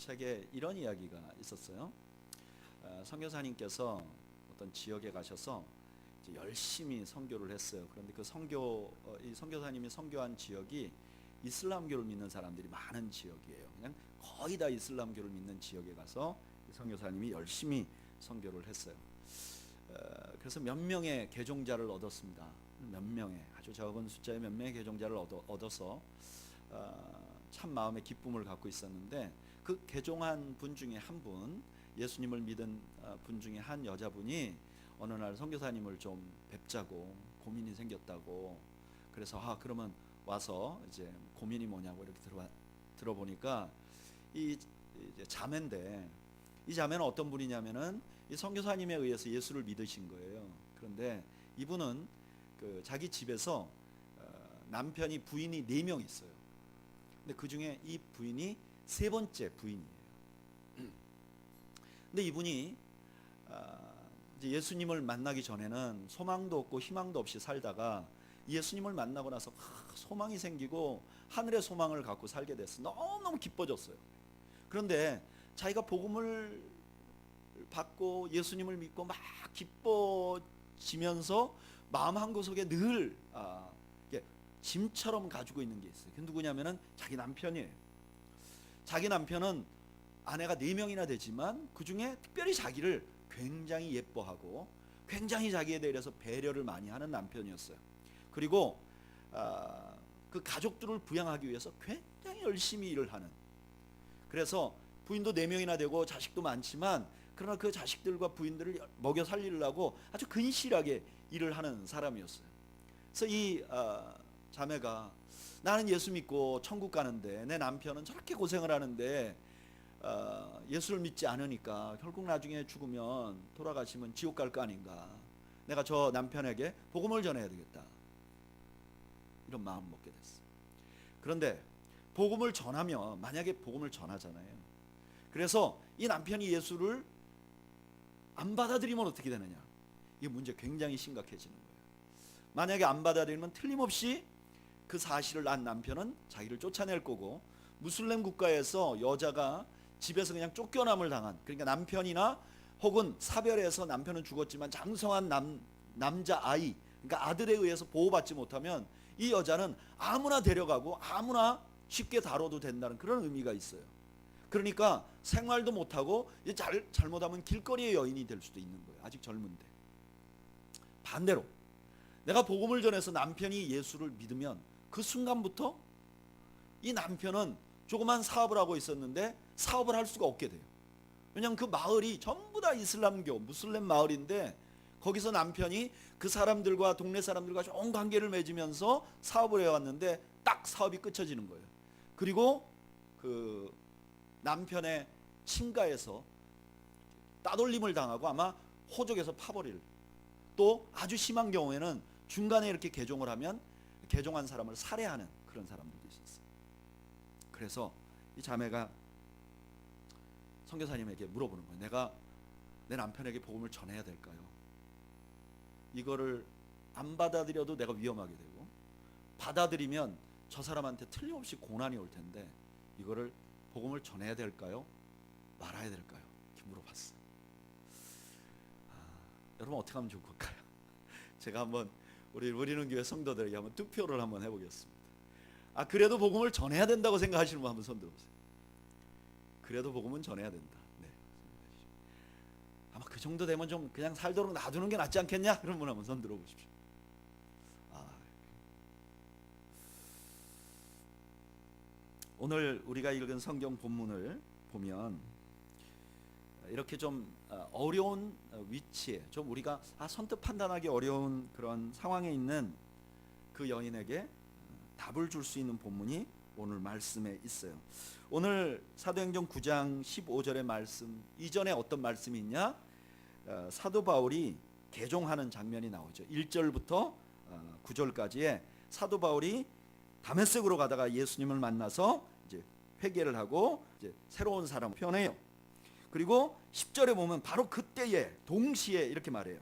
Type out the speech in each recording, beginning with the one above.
책에 이런 이야기가 있었어요. 선교사님께서 어떤 지역에 가셔서 이제 열심히 선교를 했어요. 그런데 그 이 선교사님이 선교한 지역이 이슬람교를 믿는 사람들이 많은 지역이에요. 그냥 거의 다 이슬람교를 믿는 지역에 가서 선교사님이 열심히 선교를 했어요. 그래서 몇 명의 개종자를 얻었습니다. 몇 명의, 아주 적은 숫자의 몇 명의 개종자를 얻어서 참 마음의 기쁨을 갖고 있었는데, 그 개종한 분 중에 한 분, 예수님을 믿은 분 중에 한 여자분이 어느 날 선교사님을 좀 뵙자고 고민이 생겼다고, 그래서 그러면 와서 이제 고민이 뭐냐고 이렇게 들어보니까 이 자매인데, 이 자매는 어떤 분이냐면은 이 선교사님에 의해서 예수를 믿으신 거예요. 그런데 이분은 자기 집에서 남편이 부인이 4명 있어요. 근데 그 중에 이 부인이 3번째 부인이에요. 근데 이분이 이제 예수님을 만나기 전에는 소망도 없고 희망도 없이 살다가 예수님을 만나고 나서 소망이 생기고 하늘의 소망을 갖고 살게 됐어. 너무너무 기뻐졌어요. 그런데 자기가 복음을 받고 예수님을 믿고 막 기뻐지면서 마음 한구석에 늘 짐처럼 가지고 있는 게 있어요. 그 누구냐면은 자기 남편이에요. 자기 남편은 아내가 4명이나 되지만 그 중에 특별히 자기를 굉장히 예뻐하고 굉장히 자기에 대해서 배려를 많이 하는 남편이었어요. 그리고 그 가족들을 부양하기 위해서 굉장히 열심히 일을 하는, 그래서 부인도 4명이나 되고 자식도 많지만 그러나 그 자식들과 부인들을 먹여 살리려고 아주 근실하게 일을 하는 사람이었어요. 그래서 이 자매가, 나는 예수 믿고 천국 가는데 내 남편은 저렇게 고생을 하는데 예수를 믿지 않으니까 결국 나중에 죽으면 돌아가시면 지옥 갈 거 아닌가, 내가 저 남편에게 복음을 전해야 되겠다, 이런 마음 먹게 됐어요. 그런데 복음을 전하면, 만약에 복음을 전하잖아요. 그래서 이 남편이 예수를 안 받아들이면 어떻게 되느냐, 이 문제 굉장히 심각해지는 거예요. 만약에 안 받아들이면 틀림없이 그 사실을 안 남편은 자기를 쫓아낼 거고, 무슬림 국가에서 여자가 집에서 그냥 쫓겨남을 당한, 그러니까 남편이나 혹은 사별해서 남편은 죽었지만 장성한 남자 아이, 그러니까 아들에 의해서 보호받지 못하면 이 여자는 아무나 데려가고 아무나 쉽게 다뤄도 된다는 그런 의미가 있어요. 그러니까 생활도 못하고 잘못하면 길거리의 여인이 될 수도 있는 거예요. 아직 젊은데. 반대로 내가 복음을 전해서 남편이 예수를 믿으면 그 순간부터 이 남편은 조그만 사업을 하고 있었는데 사업을 할 수가 없게 돼요. 왜냐하면 그 마을이 전부 다 이슬람교 무슬림 마을인데, 거기서 남편이 그 사람들과, 동네 사람들과 좋은 관계를 맺으면서 사업을 해왔는데 딱 사업이 끊어지는 거예요. 그리고 그 남편의 친가에서 따돌림을 당하고 아마 호적에서 파버릴, 또 아주 심한 경우에는 중간에 이렇게 개종을 하면 개종한 사람을 살해하는 그런 사람들도 있었어요. 그래서 이 자매가 선교사님에게 물어보는 거예요. 내가 내 남편에게 복음을 전해야 될까요? 이거를 안 받아들여도 내가 위험하게 되고, 받아들이면 저 사람한테 틀림없이 고난이 올 텐데 이거를 복음을 전해야 될까요? 말아야 될까요? 이렇게 물어봤어요. 여러분 어떻게 하면 좋을까요? 제가 한번 우리는 교회 성도들에게 한번 투표를 한번 해보겠습니다. 그래도 복음을 전해야 된다고 생각하시는 분 한번 손 들어보세요. 그래도 복음은 전해야 된다. 네, 아마 그 정도 되면 좀 그냥 살도록 놔두는 게 낫지 않겠냐? 그런 분 한번 손 들어보십시오. 오늘 우리가 읽은 성경 본문을 보면 이렇게 좀 어려운 위치에, 좀 우리가 선뜻 판단하기 어려운 그런 상황에 있는 그 여인에게 답을 줄 수 있는 본문이 오늘 말씀에 있어요. 오늘 사도행전 9장 15절의 말씀 이전에 어떤 말씀이 있냐? 사도 바울이 개종하는 장면이 나오죠. 1절부터 9절까지에 사도 바울이 다메섹으로 가다가 예수님을 만나서 이제 회개를 하고 이제 새로운 사람 표현해요. 그리고 10절에 보면 바로 그때에, 동시에 이렇게 말해요.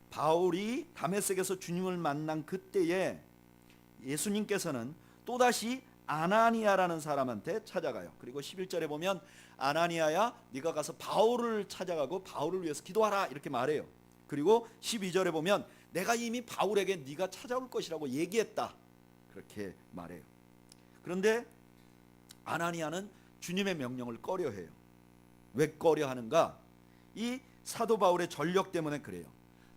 바울이 다메섹에서 주님을 만난 그때에 예수님께서는 또다시 아나니아라는 사람한테 찾아가요. 그리고 11절에 보면 아나니아야 네가 가서 바울을 찾아가고 바울을 위해서 기도하라 이렇게 말해요. 그리고 12절에 보면 내가 이미 바울에게 네가 찾아올 것이라고 얘기했다 그렇게 말해요. 그런데 아나니아는 주님의 명령을 꺼려해요. 왜 꺼려하는가? 이 사도 바울의 전력 때문에 그래요.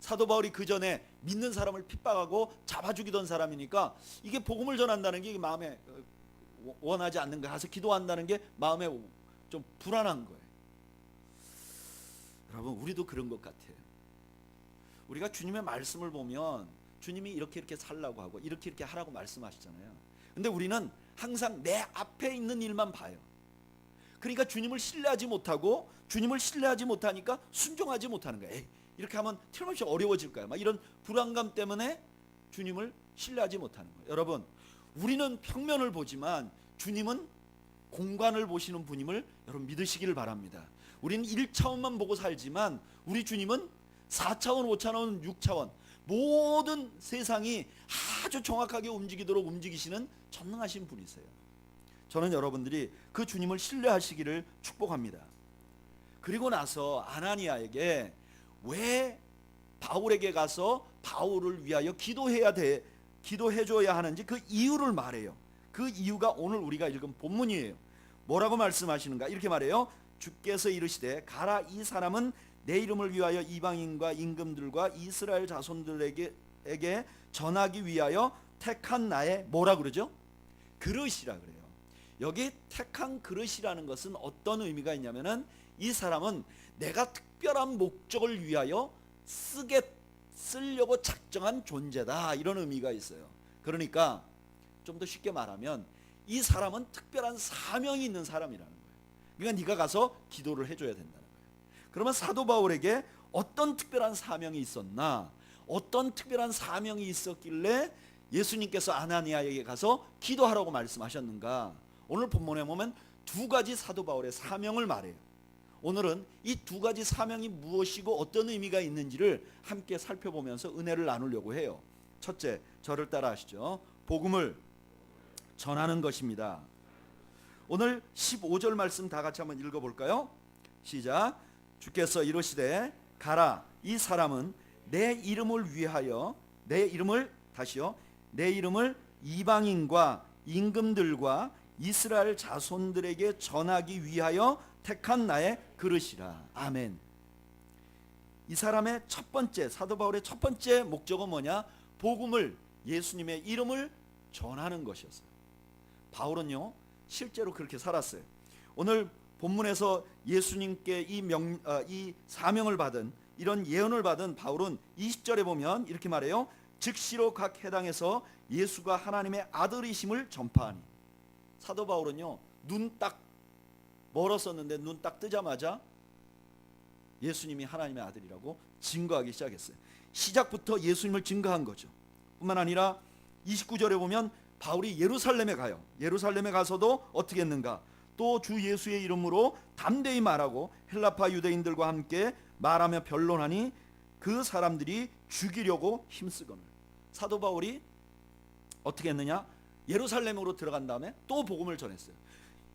사도 바울이 그 전에 믿는 사람을 핍박하고 잡아 죽이던 사람이니까 이게 복음을 전한다는 게 마음에 원하지 않는 거, 가서 기도한다는 게 마음에 좀 불안한 거예요. 여러분, 우리도 그런 것 같아요. 우리가 주님의 말씀을 보면 주님이 이렇게 살라고 하고 이렇게 하라고 말씀하시잖아요. 근데 우리는 항상 내 앞에 있는 일만 봐요. 그러니까 주님을 신뢰하지 못하고, 주님을 신뢰하지 못하니까 순종하지 못하는 거예요. 에이, 이렇게 하면 틀림없이 어려워질 거야. 막 이런 불안감 때문에 주님을 신뢰하지 못하는 거예요. 여러분, 우리는 평면을 보지만 주님은 공간을 보시는 분임을 여러분 믿으시기를 바랍니다. 우리는 1차원만 보고 살지만 우리 주님은 4차원, 5차원, 6차원 모든 세상이 아주 정확하게 움직이도록 움직이시는 전능하신 분이세요. 저는 여러분들이 그 주님을 신뢰하시기를 축복합니다. 그리고 나서 아나니아에게 왜 바울에게 가서 바울을 위하여 기도해줘야 하는지 그 이유를 말해요. 그 이유가 오늘 우리가 읽은 본문이에요. 뭐라고 말씀하시는가? 이렇게 말해요. 주께서 이르시되 가라, 이 사람은 내 이름을 위하여 이방인과 임금들과 이스라엘 자손들에게 전하기 위하여 택한 나의 뭐라 그러죠? 그릇이라 그래요. 여기 택한 그릇이라는 것은 어떤 의미가 있냐면은 이 사람은 내가 특별한 목적을 위하여 쓰려고 작정한 존재다, 이런 의미가 있어요. 그러니까 좀 더 쉽게 말하면 이 사람은 특별한 사명이 있는 사람이라는 거예요. 그러니까 네가 가서 기도를 해줘야 된다는 거예요. 그러면 사도 바울에게 어떤 특별한 사명이 있었나? 어떤 특별한 사명이 있었길래 예수님께서 아나니아에게 가서 기도하라고 말씀하셨는가? 오늘 본문에 보면 두 가지 사도 바울의 사명을 말해요. 오늘은 이 두 가지 사명이 무엇이고 어떤 의미가 있는지를 함께 살펴보면서 은혜를 나누려고 해요. 첫째, 저를 따라 하시죠. 복음을 전하는 것입니다. 오늘 15절 말씀 다 같이 한번 읽어볼까요? 시작. 주께서 이르시되 가라, 이 사람은 내 이름을 위하여 내 이름을 이방인과 임금들과 이스라엘 자손들에게 전하기 위하여 택한 나의 그릇이라. 아멘. 이 사람의 첫 번째, 사도 바울의 첫 번째 목적은 뭐냐? 복음을, 예수님의 이름을 전하는 것이었어요. 바울은요 실제로 그렇게 살았어요. 오늘 본문에서 예수님께 이 사명을 받은, 이런 예언을 받은 바울은 20절에 보면 이렇게 말해요. 즉시로 각 해당에서 예수가 하나님의 아들이심을 전파하니. 사도 바울은요 눈 딱 멀었었는데 눈 딱 뜨자마자 예수님이 하나님의 아들이라고 증거하기 시작했어요. 시작부터 예수님을 증거한 거죠. 뿐만 아니라 29절에 보면 바울이 예루살렘에 가요. 예루살렘에 가서도 어떻게 했는가? 또 주 예수의 이름으로 담대히 말하고 헬라파 유대인들과 함께 말하며 변론하니 그 사람들이 죽이려고 힘쓰거늘. 사도 바울이 어떻게 했느냐? 예루살렘으로 들어간 다음에 또 복음을 전했어요.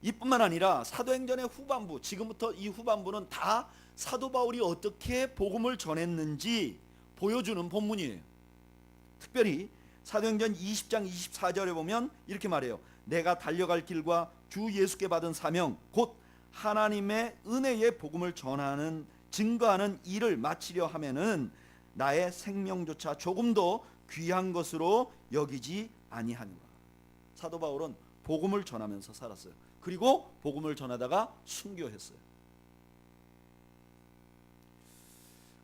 이뿐만 아니라 사도행전의 후반부, 지금부터 이 후반부는 다 사도 바울이 어떻게 복음을 전했는지 보여주는 본문이에요. 특별히 사도행전 20장 24절에 보면 이렇게 말해요. 내가 달려갈 길과 주 예수께 받은 사명 곧 하나님의 은혜의 복음을 전하는 증거하는 일을 마치려 하면은 나의 생명조차 조금도 귀한 것으로 여기지 아니하노라. 사도 바울은 복음을 전하면서 살았어요. 그리고 복음을 전하다가 순교했어요.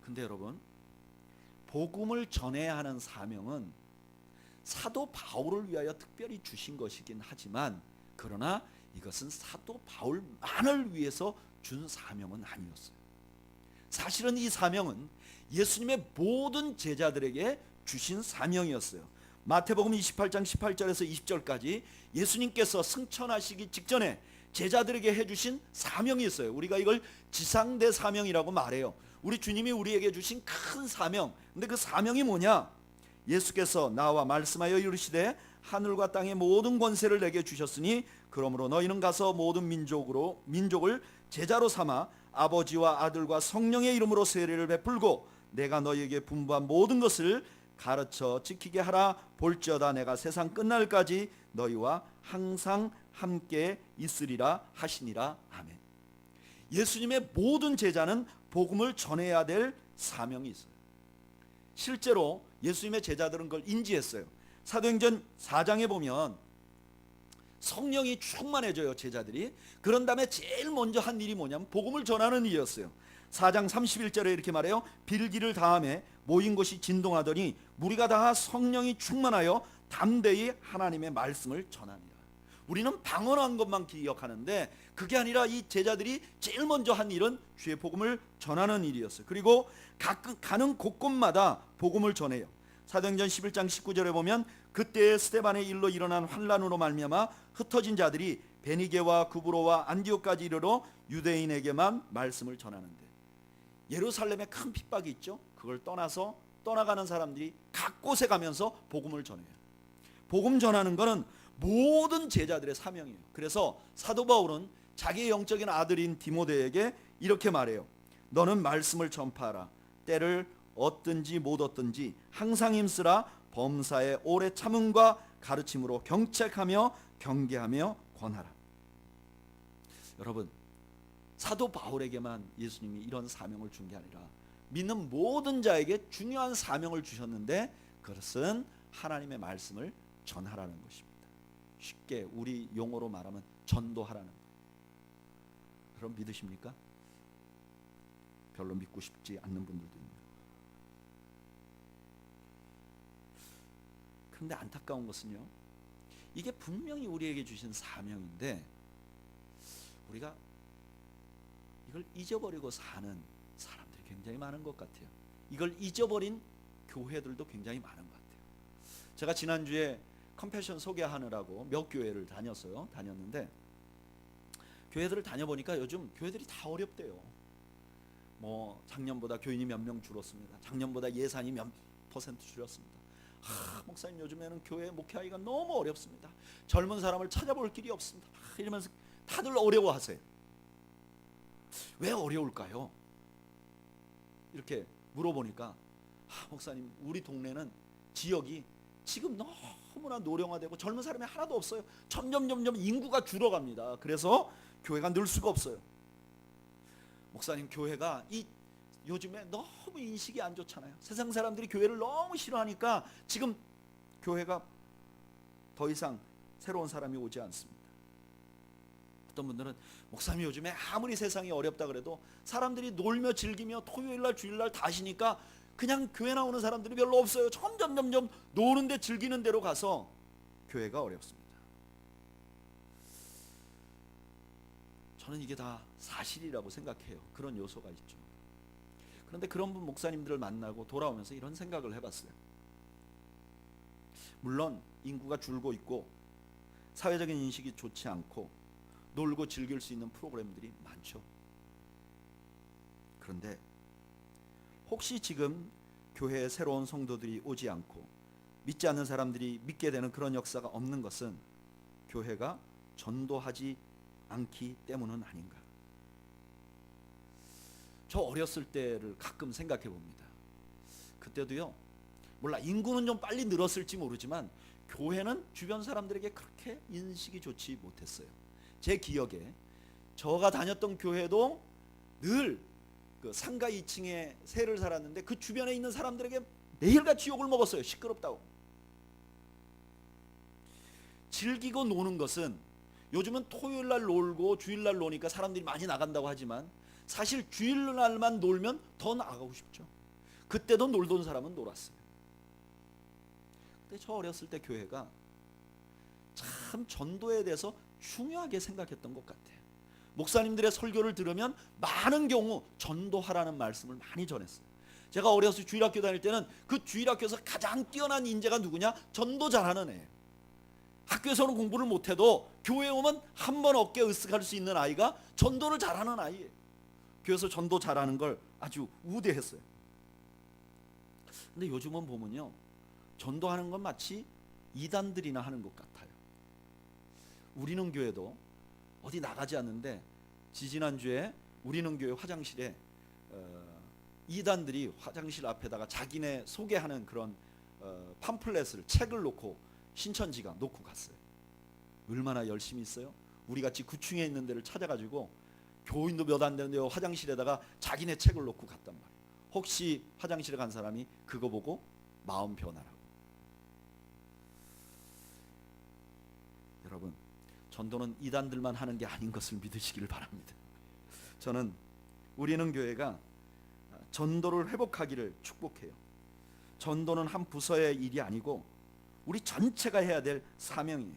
근데 여러분, 복음을 전해야 하는 사명은 사도 바울을 위하여 특별히 주신 것이긴 하지만, 그러나 이것은 사도 바울만을 위해서 준 사명은 아니었어요. 사실은 이 사명은 예수님의 모든 제자들에게 주신 사명이었어요. 마태복음 28장 18절에서 20절까지 예수님께서 승천하시기 직전에 제자들에게 해주신 사명이 있어요. 우리가 이걸 지상대 사명이라고 말해요. 우리 주님이 우리에게 주신 큰 사명. 근데 그 사명이 뭐냐? 예수께서 나와 말씀하여 이르시되 하늘과 땅의 모든 권세를 내게 주셨으니 그러므로 너희는 가서 모든 민족을 제자로 삼아 아버지와 아들과 성령의 이름으로 세례를 베풀고 내가 너희에게 분부한 모든 것을 가르쳐 지키게 하라. 볼지어다 내가 세상 끝날까지 너희와 항상 함께 있으리라 하시니라. 아멘. 예수님의 모든 제자는 복음을 전해야 될 사명이 있어요. 실제로 예수님의 제자들은 그걸 인지했어요. 사도행전 4장에 보면 성령이 충만해져요, 제자들이. 그런 다음에 제일 먼저 한 일이 뭐냐면 복음을 전하는 일이었어요. 4장 31절에 이렇게 말해요. 빌기를 다음에 모인 것이 진동하더니 무리가 다 성령이 충만하여 담대히 하나님의 말씀을 전합니다. 우리는 방언한 것만 기억하는데 그게 아니라 이 제자들이 제일 먼저 한 일은 주의 복음을 전하는 일이었어요. 그리고 가는 곳곳마다 복음을 전해요. 사도행전 11장 19절에 보면 그때 스데반의 일로 일어난 환란으로 말미암아 흩어진 자들이 베니게와 구브로와 안디옥까지 이르러 유대인에게만 말씀을 전하는데, 예루살렘에 큰 핍박이 있죠. 그걸 떠나서 떠나가는 사람들이 각 곳에 가면서 복음을 전해요. 복음 전하는 것은 모든 제자들의 사명이에요. 그래서 사도 바울은 자기의 영적인 아들인 디모데에게 이렇게 말해요. 너는 말씀을 전파하라. 때를 얻든지 못 얻든지 항상 힘쓰라. 범사에 오래 참음과 가르침으로 경책하며 경계하며 권하라. 여러분, 사도 바울에게만 예수님이 이런 사명을 준 게 아니라 믿는 모든 자에게 중요한 사명을 주셨는데 그것은 하나님의 말씀을 전하라는 것입니다. 쉽게 우리 용어로 말하면 전도하라는 거예요. 그럼 믿으십니까? 별로 믿고 싶지 않는 분들도 있네요. 그런데 안타까운 것은요, 이게 분명히 우리에게 주신 사명인데 우리가 이걸 잊어버리고 사는 사람들이 굉장히 많은 것 같아요. 이걸 잊어버린 교회들도 굉장히 많은 것 같아요. 제가 지난주에 컴패션 소개하느라고 몇 교회를 다녔는데 교회들을 다녀보니까 요즘 교회들이 다 어렵대요. 뭐 작년보다 교인이 몇 명 줄었습니다. 작년보다 예산이 몇 퍼센트 줄였습니다. 목사님 요즘에는 교회 목회하기가 너무 어렵습니다. 젊은 사람을 찾아볼 길이 없습니다. 이러면서 다들 어려워하세요. 왜 어려울까요? 이렇게 물어보니까 목사님 우리 동네는 지역이 지금 너무나 노령화되고 젊은 사람이 하나도 없어요. 점점 인구가 줄어갑니다. 그래서 교회가 늘 수가 없어요. 목사님 교회가 요즘에 너무 인식이 안 좋잖아요. 세상 사람들이 교회를 너무 싫어하니까 지금 교회가 더 이상 새로운 사람이 오지 않습니다. 어떤 분들은 목사님 요즘에 아무리 세상이 어렵다 그래도 사람들이 놀며 즐기며 토요일날 주일날 다 쉬니까 그냥 교회 나오는 사람들이 별로 없어요. 점점 노는데 즐기는 대로 가서 교회가 어렵습니다. 저는 이게 다 사실이라고 생각해요. 그런 요소가 있죠. 그런데 그런 분 목사님들을 만나고 돌아오면서 이런 생각을 해봤어요. 물론 인구가 줄고 있고 사회적인 인식이 좋지 않고 놀고 즐길 수 있는 프로그램들이 많죠. 그런데 혹시 지금 교회에 새로운 성도들이 오지 않고 믿지 않는 사람들이 믿게 되는 그런 역사가 없는 것은 교회가 전도하지 않기 때문은 아닌가. 저 어렸을 때를 가끔 생각해 봅니다. 그때도요, 몰라 인구는 좀 빨리 늘었을지 모르지만 교회는 주변 사람들에게 그렇게 인식이 좋지 못했어요. 제 기억에 저가 다녔던 교회도 늘 그 상가 2층에 세를 살았는데 그 주변에 있는 사람들에게 매일같이 욕을 먹었어요. 시끄럽다고. 즐기고 노는 것은 요즘은 토요일날 놀고 주일날 노니까 사람들이 많이 나간다고 하지만 사실 주일날만 놀면 더 나가고 싶죠. 그때도 놀던 사람은 놀았어요. 근데 저 어렸을 때 교회가 참 전도에 대해서 중요하게 생각했던 것 같아요. 목사님들의 설교를 들으면 많은 경우 전도하라는 말씀을 많이 전했어요. 제가 어려서 주일학교 다닐 때는 그 주일학교에서 가장 뛰어난 인재가 누구냐? 전도 잘하는 애예요. 학교에서는 공부를 못해도 교회에 오면 한 번 어깨 으쓱할 수 있는 아이가 전도를 잘하는 아이예요. 교회에서 전도 잘하는 걸 아주 우대했어요. 근데 요즘은 보면요, 전도하는 건 마치 이단들이나 하는 것 같아요. 우리는 교회도 어디 나가지 않는데 지지난주에 우리는 교회 화장실에 이단들이 화장실 앞에다가 자기네 소개하는 그런 팜플렛을 책을 놓고 신천지가 놓고 갔어요. 얼마나 열심히 있어요? 우리같이 9층에 있는 데를 찾아가지고 교인도 몇 안 되는데 화장실에다가 자기네 책을 놓고 갔단 말이에요. 혹시 화장실에 간 사람이 그거 보고 마음 변하라고. 여러분, 전도는 이단들만 하는 게 아닌 것을 믿으시기를 바랍니다. 저는 우리는 교회가 전도를 회복하기를 축복해요. 전도는 한 부서의 일이 아니고 우리 전체가 해야 될 사명이에요.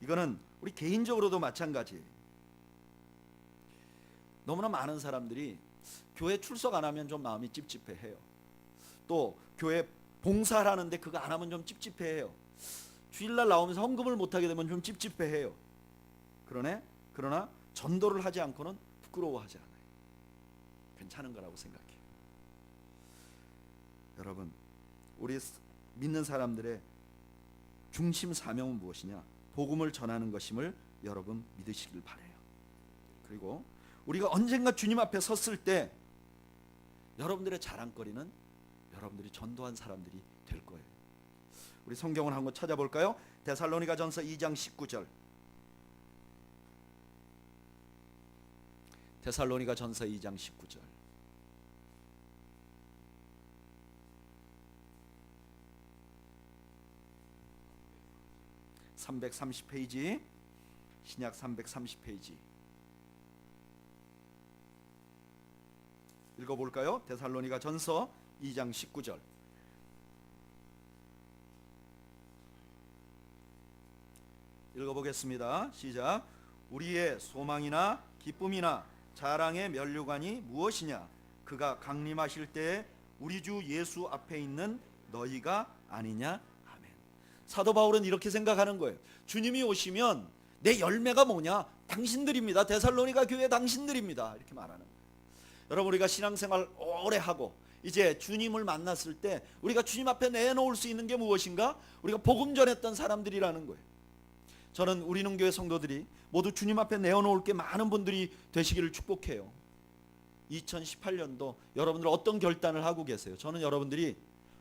이거는 우리 개인적으로도 마찬가지예요. 너무나 많은 사람들이 교회 출석 안 하면 좀 마음이 찝찝해해요. 또 교회 봉사하는데 그거 안 하면 좀 찝찝해해요. 주일날 나오면서 헌금을 못하게 되면 좀 찝찝해해요. 그러나 전도를 하지 않고는 부끄러워하지 않아요. 괜찮은 거라고 생각해요. 여러분, 우리 믿는 사람들의 중심 사명은 무엇이냐? 복음을 전하는 것임을 여러분 믿으시길 바라요. 그리고 우리가 언젠가 주님 앞에 섰을 때 여러분들의 자랑거리는 여러분들이 전도한 사람들이 될 거예요. 우리 성경을 한번 찾아볼까요? 데살로니가전서 2장 19절. 데살로니가전서 2장 19절. (330페이지) 신약 330페이지 읽어볼까요? 데살로니가전서 2장 19절. 읽어보겠습니다. 시작. 우리의 소망이나 기쁨이나 자랑의 면류관이 무엇이냐? 그가 강림하실 때에 우리 주 예수 앞에 있는 너희가 아니냐? 아멘. 사도 바울은 이렇게 생각하는 거예요. 주님이 오시면 내 열매가 뭐냐? 당신들입니다. 데살로니가 교회 당신들입니다. 이렇게 말하는 거예요. 여러분, 우리가 신앙생활 오래 하고 이제 주님을 만났을 때 우리가 주님 앞에 내놓을 수 있는 게 무엇인가? 우리가 복음 전했던 사람들이라는 거예요. 저는 우리는 교회 성도들이 모두 주님 앞에 내어놓을 게 많은 분들이 되시기를 축복해요. 2018년도 여러분들 어떤 결단을 하고 계세요? 저는 여러분들이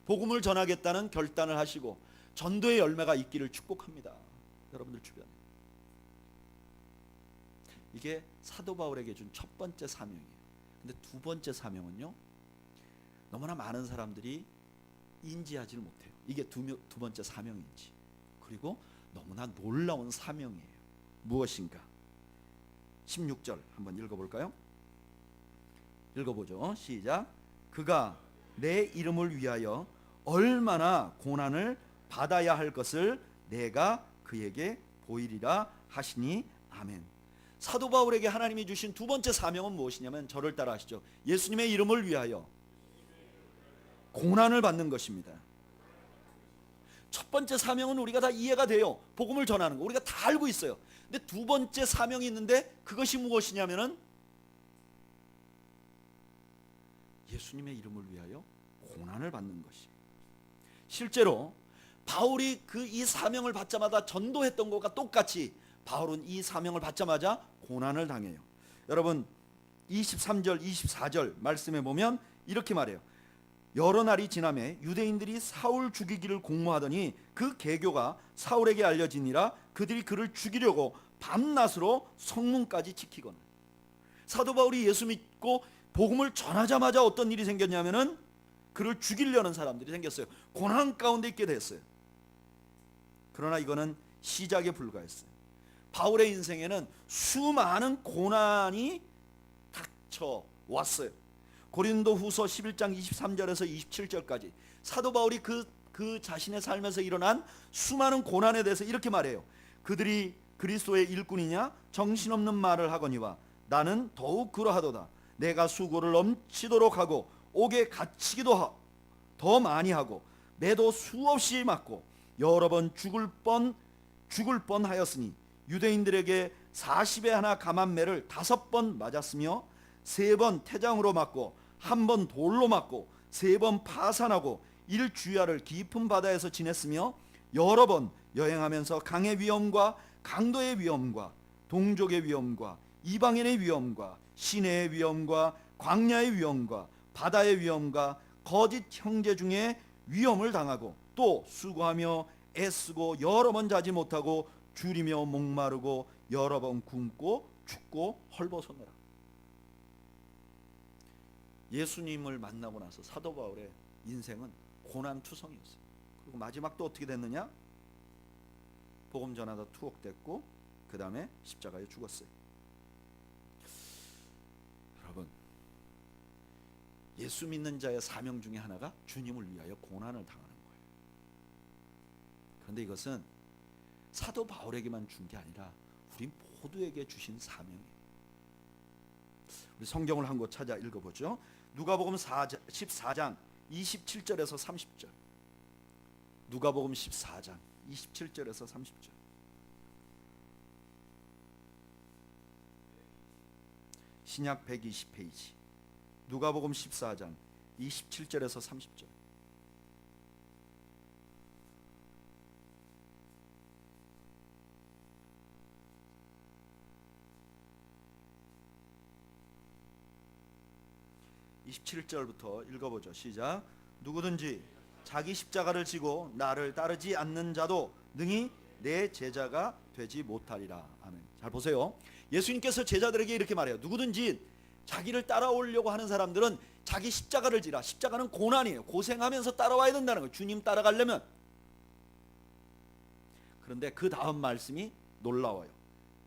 복음을 전하겠다는 결단을 하시고 전도의 열매가 있기를 축복합니다. 여러분들 주변에. 이게 사도 바울에게 준 첫 번째 사명이에요. 근데 두 번째 사명은요, 너무나 많은 사람들이 인지하지를 못해요. 이게 두 번째 사명인지. 그리고 너무나 놀라운 사명이에요. 무엇인가? 16절 한번 읽어볼까요? 읽어보죠. 시작. 그가 내 이름을 위하여 얼마나 고난을 받아야 할 것을 내가 그에게 보이리라 하시니 아멘. 사도 바울에게 하나님이 주신 두 번째 사명은 무엇이냐면, 저를 따라 하시죠. 예수님의 이름을 위하여 고난을 받는 것입니다. 첫 번째 사명은 우리가 다 이해가 돼요. 복음을 전하는 거 우리가 다 알고 있어요. 근데 두 번째 사명이 있는데 그것이 무엇이냐면은 예수님의 이름을 위하여 고난을 받는 것이. 실제로 바울이 이 사명을 받자마자 전도했던 것과 똑같이 바울은 이 사명을 받자마자 고난을 당해요. 여러분 23절 24절 말씀에 보면 이렇게 말해요. 여러 날이 지나매 유대인들이 사울 죽이기를 공모하더니 그 계교가 사울에게 알려지니라. 그들이 그를 죽이려고 밤낮으로 성문까지 지키거늘. 사도 바울이 예수 믿고 복음을 전하자마자 어떤 일이 생겼냐면은 그를 죽이려는 사람들이 생겼어요. 고난 가운데 있게 됐어요. 그러나 이거는 시작에 불과했어요. 바울의 인생에는 수많은 고난이 닥쳐왔어요. 고린도후서 11장 23절에서 27절까지 사도 바울이 그 자신의 삶에서 일어난 수많은 고난에 대해서 이렇게 말해요. 그들이 그리스도의 일꾼이냐? 정신없는 말을 하거니와 나는 더욱 그러하도다. 내가 수고를 넘치도록 하고 옥에 갇히기도 더 많이 하고 매도 수없이 맞고 여러 번 죽을 뻔하였으니 유대인들에게 40에 하나 감한 매를 5번 맞았으며 3번 태장으로 맞고 1번 돌로 맞고 3번 파산하고 일주야를 깊은 바다에서 지냈으며 여러 번 여행하면서 강의 위험과 강도의 위험과 동족의 위험과 이방인의 위험과 시내의 위험과 광야의 위험과 바다의 위험과 거짓 형제 중에 위험을 당하고 또 수고하며 애쓰고 여러 번 자지 못하고 줄이며 목마르고 여러 번 굶고 춥고 헐벗어내라. 예수님을 만나고 나서 사도 바울의 인생은 고난투성이었어요. 그리고 마지막 또 어떻게 됐느냐? 복음 전하다 투옥됐고 그 다음에 십자가에 죽었어요. 여러분, 예수 믿는 자의 사명 중에 하나가 주님을 위하여 고난을 당하는 거예요. 그런데 이것은 사도 바울에게만 준 게 아니라 우리 모두에게 주신 사명이에요. 우리 성경을 한 곳 찾아 읽어보죠. 누가복음 14장 27절에서 30절. 누가복음 14장 27절에서 30절. 신약 120페이지. 누가복음 14장 27절에서 30절. (27절부터) 읽어보죠. 시작. 누구든지 자기 십자가를 지고 나를 따르지 않는 자도 능히 내 제자가 되지 못하리라. 아멘. 잘 보세요. 예수님께서 제자들에게 이렇게 말해요. 누구든지 자기를 따라오려고 하는 사람들은 자기 십자가를 지라. 십자가는 고난이에요. 고생하면서 따라와야 된다는 거예요. 주님 따라가려면. 그런데 그 다음 말씀이 놀라워요.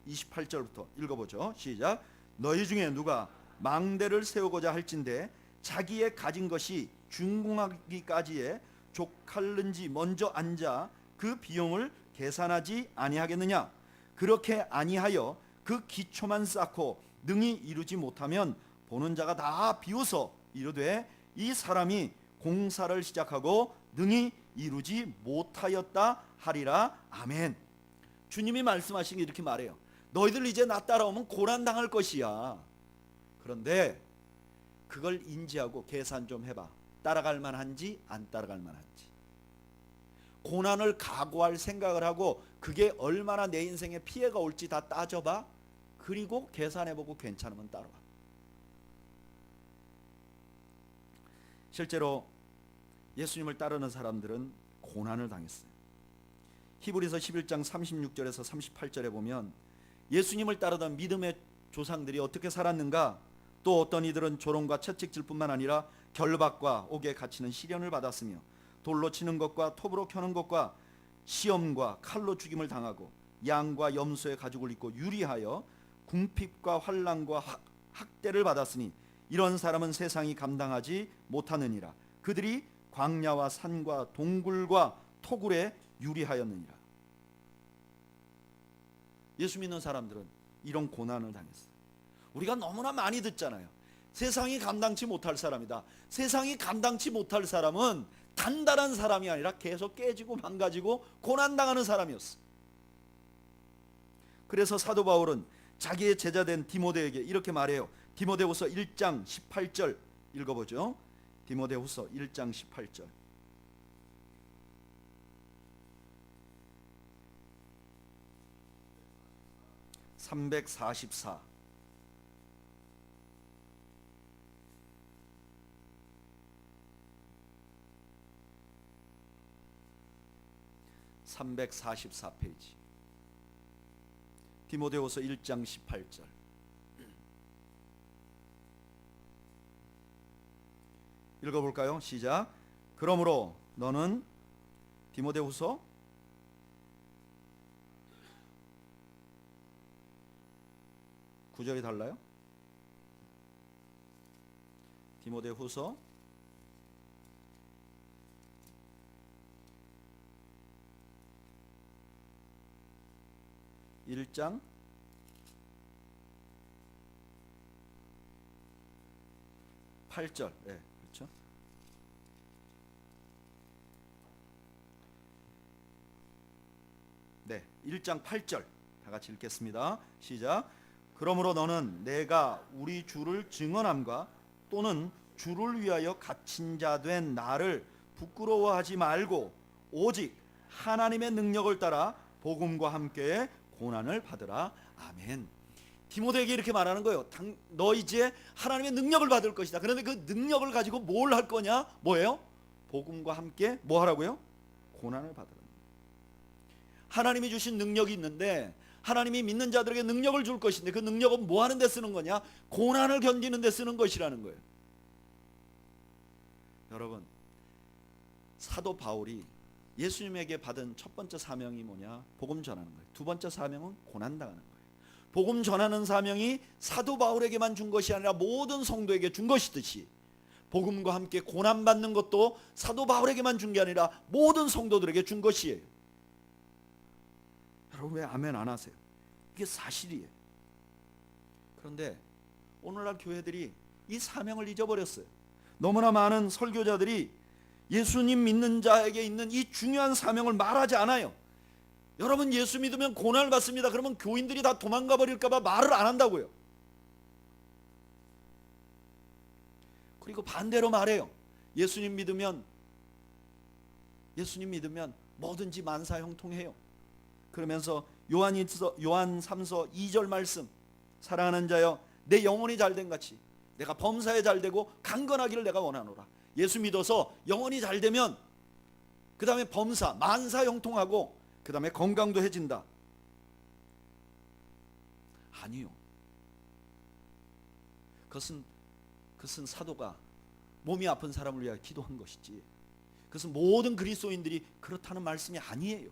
28절부터 읽어보죠. 시작. 너희 중에 누가 망대를 세우고자 할진대 자기의 가진 것이 준공하기까지에 족할는지 먼저 앉아 그 비용을 계산하지 아니하겠느냐. 그렇게 아니하여 그 기초만 쌓고 능히 이루지 못하면 보는 자가 다 비웃어 이르되 이 사람이 공사를 시작하고 능히 이루지 못하였다 하리라. 아멘. 주님이 말씀하시기 이렇게 말해요. 너희들 이제 나 따라오면 고난당할 것이야. 그런데 그걸 인지하고 계산 좀 해봐. 따라갈 만한지 안 따라갈 만한지. 고난을 각오할 생각을 하고 그게 얼마나 내 인생에 피해가 올지 다 따져봐. 그리고 계산해보고 괜찮으면 따라와. 실제로 예수님을 따르는 사람들은 고난을 당했어요. 히브리서 11장 36절에서 38절에 보면 예수님을 따르던 믿음의 조상들이 어떻게 살았는가. 또 어떤 이들은 조롱과 채찍질뿐만 아니라 결박과 옥에 갇히는 시련을 받았으며 돌로 치는 것과 톱으로 켜는 것과 시험과 칼로 죽임을 당하고 양과 염소의 가죽을 입고 유리하여 궁핍과 환난과 학대를 받았으니 이런 사람은 세상이 감당하지 못하느니라. 그들이 광야와 산과 동굴과 토굴에 유리하였느니라. 예수 믿는 사람들은 이런 고난을 당했어요. 우리가 너무나 많이 듣잖아요. 세상이 감당치 못할 사람이다. 세상이 감당치 못할 사람은 단단한 사람이 아니라 계속 깨지고 망가지고 고난당하는 사람이었어. 그래서 사도 바울은 자기의 제자된 디모데에게 이렇게 말해요. 디모데후서 1장 18절 읽어보죠. 디모데후서 1장 18절. (344) 344페이지. 디모데후서 1장 18절. 읽어볼까요? 시작. 그러므로 너는 디모데후서 구절이 달라요? 디모데후서 1장 8절. 네, 그렇죠. 네, 1장 8절 다 같이 읽겠습니다. 시작. 그러므로 너는 내가 우리 주를 증언함과 또는 주를 위하여 갇힌 자 된 나를 부끄러워하지 말고 오직 하나님의 능력을 따라 복음과 함께 고난을 받으라. 아멘. 디모데에게 이렇게 말하는 거예요. 너 이제 하나님의 능력을 받을 것이다. 그런데 그 능력을 가지고 뭘 할 거냐? 뭐예요? 복음과 함께 뭐 하라고요? 고난을 받으라. 하나님이 주신 능력이 있는데, 하나님이 믿는 자들에게 능력을 줄 것인데, 그 능력은 뭐 하는 데 쓰는 거냐? 고난을 견디는 데 쓰는 것이라는 거예요. 여러분, 사도 바울이 예수님에게 받은 첫 번째 사명이 뭐냐? 복음 전하는 거예요. 두 번째 사명은 고난 당하는 거예요. 복음 전하는 사명이 사도 바울에게만 준 것이 아니라 모든 성도에게 준 것이듯이, 복음과 함께 고난 받는 것도 사도 바울에게만 준 게 아니라 모든 성도들에게 준 것이에요. 여러분, 왜 아멘 안 하세요? 이게 사실이에요. 그런데 오늘날 교회들이 이 사명을 잊어버렸어요. 너무나 많은 설교자들이 예수님 믿는 자에게 있는 이 중요한 사명을 말하지 않아요. 여러분, 예수 믿으면 고난을 받습니다. 그러면 교인들이 다 도망가 버릴까 봐 말을 안 한다고요. 그리고 반대로 말해요. 예수님 믿으면 뭐든지 만사형통해요. 그러면서 요한 3서 2절 말씀, 사랑하는 자여 내 영혼이 잘된 같이 내가 범사에 잘되고 강건하기를 내가 원하노라. 예수 믿어서 영혼이 잘되면 그 다음에 범사, 만사형통하고 그 다음에 건강도 해진다. 아니요. 그것은 사도가 몸이 아픈 사람을 위하여 기도한 것이지, 그것은 모든 그리스도인들이 그렇다는 말씀이 아니에요.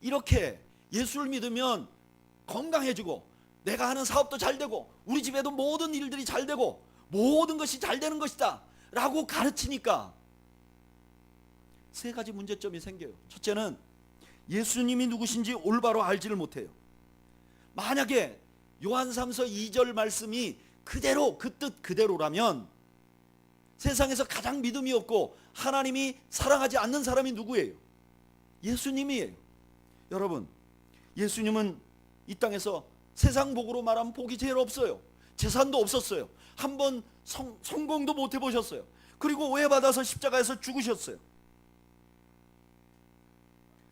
이렇게 예수를 믿으면 건강해지고 내가 하는 사업도 잘되고 우리 집에도 모든 일들이 잘되고 모든 것이 잘되는 것이다 라고 가르치니까 세 가지 문제점이 생겨요. 첫째는 예수님이 누구신지 올바로 알지를 못해요. 만약에 요한 3서 2절 말씀이 그대로 그 뜻 그대로라면 세상에서 가장 믿음이 없고 하나님이 사랑하지 않는 사람이 누구예요? 예수님이에요. 여러분, 예수님은 이 땅에서 세상 복으로 말하면 복이 제일 없어요. 재산도 없었어요. 한번 성공도 못 해보셨어요. 그리고 오해받아서 십자가에서 죽으셨어요.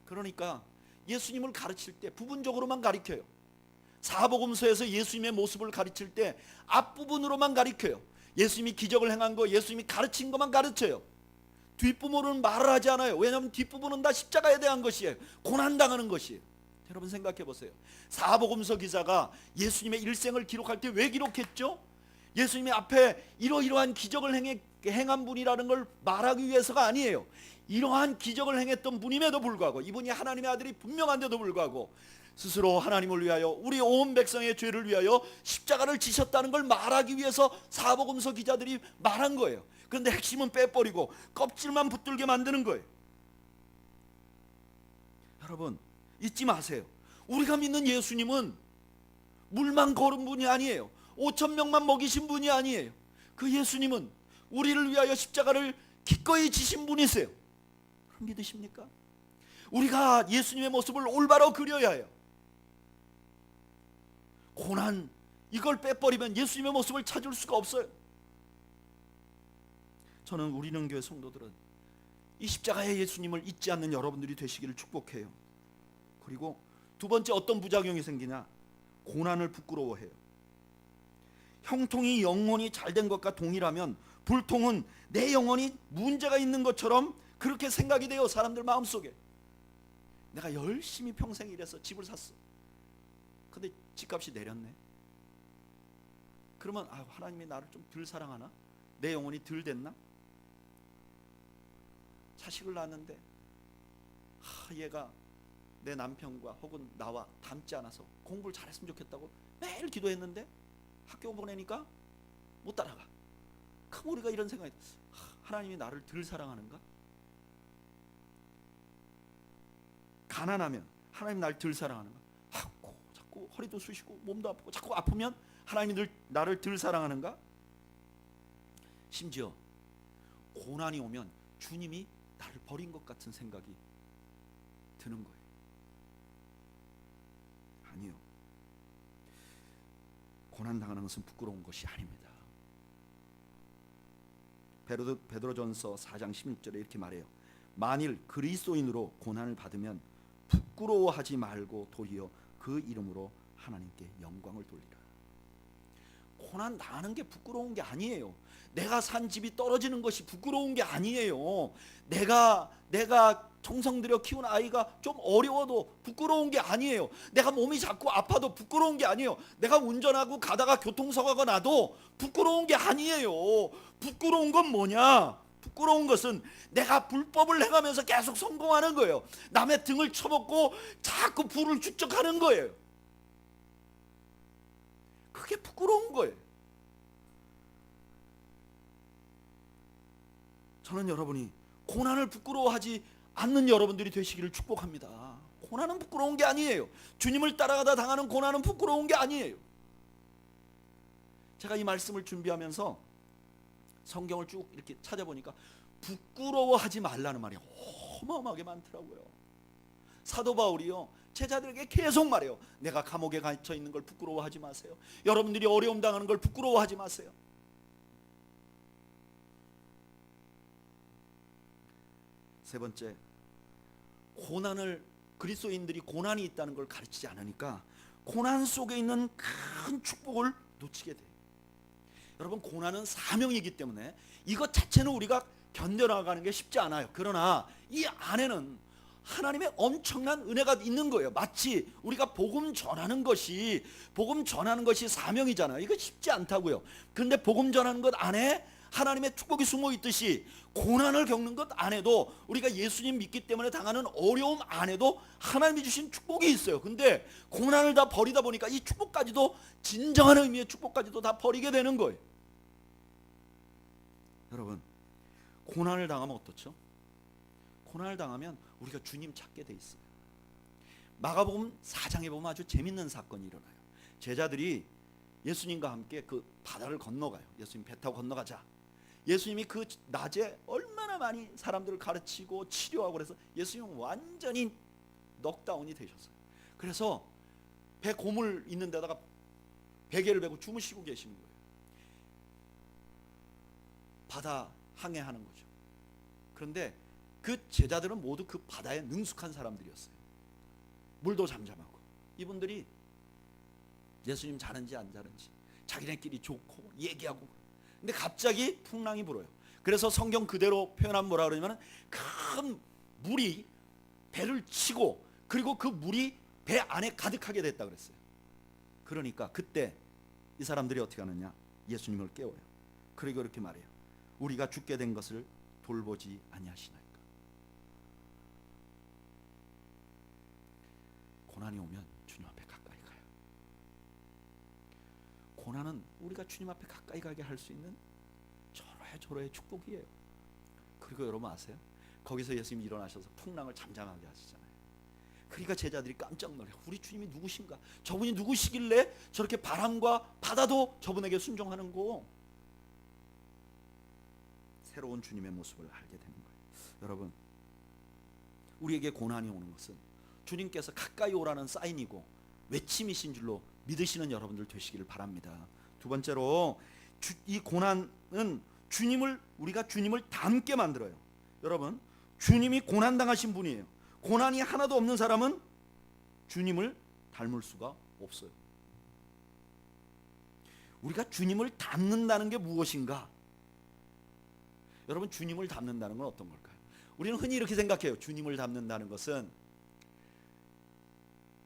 그러니까 예수님을 가르칠 때 부분적으로만 가르쳐요. 사복음서에서 예수님의 모습을 가르칠 때 앞부분으로만 가르쳐요. 예수님이 기적을 행한 거, 예수님이 가르친 것만 가르쳐요. 뒷부분은 말을 하지 않아요. 왜냐하면 뒷부분은 다 십자가에 대한 것이에요. 고난당하는 것이에요. 여러분 생각해 보세요. 사복음서 기자가 예수님의 일생을 기록할 때 왜 기록했죠? 예수님이 앞에 이러이러한 기적을 행한 분이라는 걸 말하기 위해서가 아니에요. 이러한 기적을 행했던 분임에도 불구하고, 이분이 하나님의 아들이 분명한데도 불구하고 스스로 하나님을 위하여 우리 온 백성의 죄를 위하여 십자가를 지셨다는 걸 말하기 위해서 사복음서 기자들이 말한 거예요. 그런데 핵심은 빼버리고 껍질만 붙들게 만드는 거예요. 여러분 잊지 마세요. 우리가 믿는 예수님은 물만 걸은 분이 아니에요. 5,000명만 먹이신 분이 아니에요. 그 예수님은 우리를 위하여 십자가를 기꺼이 지신 분이세요. 그럼 믿으십니까? 우리가 예수님의 모습을 올바로 그려야 해요. 고난, 이걸 빼버리면 예수님의 모습을 찾을 수가 없어요. 저는 우리는 교회 성도들은 이 십자가의 예수님을 잊지 않는 여러분들이 되시기를 축복해요. 그리고 두 번째, 어떤 부작용이 생기냐? 고난을 부끄러워해요. 형통이 영혼이 잘된 것과 동일하면 불통은 내 영혼이 문제가 있는 것처럼 그렇게 생각이 돼요. 사람들 마음속에. 내가 열심히 평생 일해서 집을 샀어. 근데 집값이 내렸네. 그러면 하나님이 나를 좀 덜 사랑하나? 내 영혼이 덜 됐나? 자식을 낳았는데 얘가 내 남편과 혹은 나와 닮지 않아서 공부를 잘했으면 좋겠다고 매일 기도했는데 학교 보내니까 못 따라가. 그럼 우리가 이런 생각이, 하나님이 나를 덜 사랑하는가? 가난하면 하나님 나를 덜 사랑하는가? 자꾸 허리도 쑤시고 몸도 아프고 자꾸 아프면 하나님이 나를 덜 사랑하는가? 심지어 고난이 오면 주님이 나를 버린 것 같은 생각이 드는 거예요. 아니요. 고난당하는 것은 부끄러운 것이 아닙니다. 베드로전서 4장 16절에 이렇게 말해요. 만일 그리스도인으로 고난을 받으면 부끄러워하지 말고 도리어 그 이름으로 하나님께 영광을 돌리라. 고난 당하는 게 부끄러운 게 아니에요. 내가 산 집이 떨어지는 것이 부끄러운 게 아니에요. 내가 정성 들여 키운 아이가 좀 어려워도 부끄러운 게 아니에요. 내가 몸이 자꾸 아파도 부끄러운 게 아니에요. 내가 운전하고 가다가 교통사고가 나도 부끄러운 게 아니에요. 부끄러운 건 뭐냐? 부끄러운 것은 내가 불법을 행하면서 계속 성공하는 거예요. 남의 등을 쳐먹고 자꾸 부를 축적하는 거예요. 그게 부끄러운 거예요. 저는 여러분이 고난을 부끄러워하지 않는 여러분들이 되시기를 축복합니다. 고난은 부끄러운 게 아니에요. 주님을 따라가다 당하는 고난은 부끄러운 게 아니에요. 제가 이 말씀을 준비하면서 성경을 쭉 이렇게 찾아보니까 부끄러워하지 말라는 말이 어마어마하게 많더라고요. 사도 바울이요, 제자들에게 계속 말해요. 내가 감옥에 갇혀 있는 걸 부끄러워하지 마세요. 여러분들이 어려움 당하는 걸 부끄러워하지 마세요. 세 번째, 고난을, 그리스도인들이 고난이 있다는 걸 가르치지 않으니까 고난 속에 있는 큰 축복을 놓치게 돼요. 여러분, 고난은 사명이기 때문에 이것 자체는 우리가 견뎌나가는 게 쉽지 않아요. 그러나 이 안에는 하나님의 엄청난 은혜가 있는 거예요. 마치 우리가 복음 전하는 것이 사명이잖아요. 이거 쉽지 않다고요. 그런데 복음 전하는 것 안에 하나님의 축복이 숨어 있듯이 고난을 겪는 것 안에도, 우리가 예수님 믿기 때문에 당하는 어려움 안에도 하나님이 주신 축복이 있어요. 근데 고난을 다 버리다 보니까 이 축복까지도, 진정한 의미의 축복까지도 다 버리게 되는 거예요. 여러분, 고난을 당하면 어떻죠? 고난을 당하면 우리가 주님 찾게 돼 있어요. 마가복음 4장에 보면 아주 재밌는 사건이 일어나요. 제자들이 예수님과 함께 그 바다를 건너가요. 예수님 배 타고 건너가자. 예수님이 그 낮에 얼마나 많이 사람들을 가르치고 치료하고 그래서 예수님은 완전히 넉다운이 되셨어요. 그래서 배 고물 있는 데다가 베개를 베고 주무시고 계시는 거예요. 바다 항해하는 거죠. 그런데 그 제자들은 모두 그 바다에 능숙한 사람들이었어요. 물도 잠잠하고. 이분들이 예수님 자는지 안 자는지 자기네끼리 좋고 얘기하고. 근데 갑자기 풍랑이 불어요. 그래서 성경 그대로 표현하면 뭐라 그러냐면, 큰 물이 배를 치고, 그리고 그 물이 배 안에 가득하게 됐다 그랬어요. 그러니까 그때 이 사람들이 어떻게 하느냐? 예수님을 깨워요. 그리고 이렇게 말해요. 우리가 죽게 된 것을 돌보지 아니하시나이까. 고난이 오면 주님 앞에 가까이 가요. 고난은 우리가 주님 앞에 가까이 가게 할 수 있는 저러의 축복이에요. 그리고 여러분 아세요? 거기서 예수님이 일어나셔서 풍랑을 잠잠하게 하시잖아요. 그러니까 제자들이 깜짝 놀래요. 우리 주님이 누구신가? 저분이 누구시길래 저렇게 바람과 바다도 저분에게 순종하는 거? 새로운 주님의 모습을 알게 되는 거예요. 여러분, 우리에게 고난이 오는 것은 주님께서 가까이 오라는 사인이고 외침이신 줄로 믿으시는 여러분들 되시기를 바랍니다. 두 번째로, 이 고난은 우리가 주님을 닮게 만들어요. 여러분, 주님이 고난 당하신 분이에요. 고난이 하나도 없는 사람은 주님을 닮을 수가 없어요. 우리가 주님을 닮는다는 게 무엇인가? 여러분, 주님을 닮는다는 건 어떤 걸까요? 우리는 흔히 이렇게 생각해요. 주님을 닮는다는 것은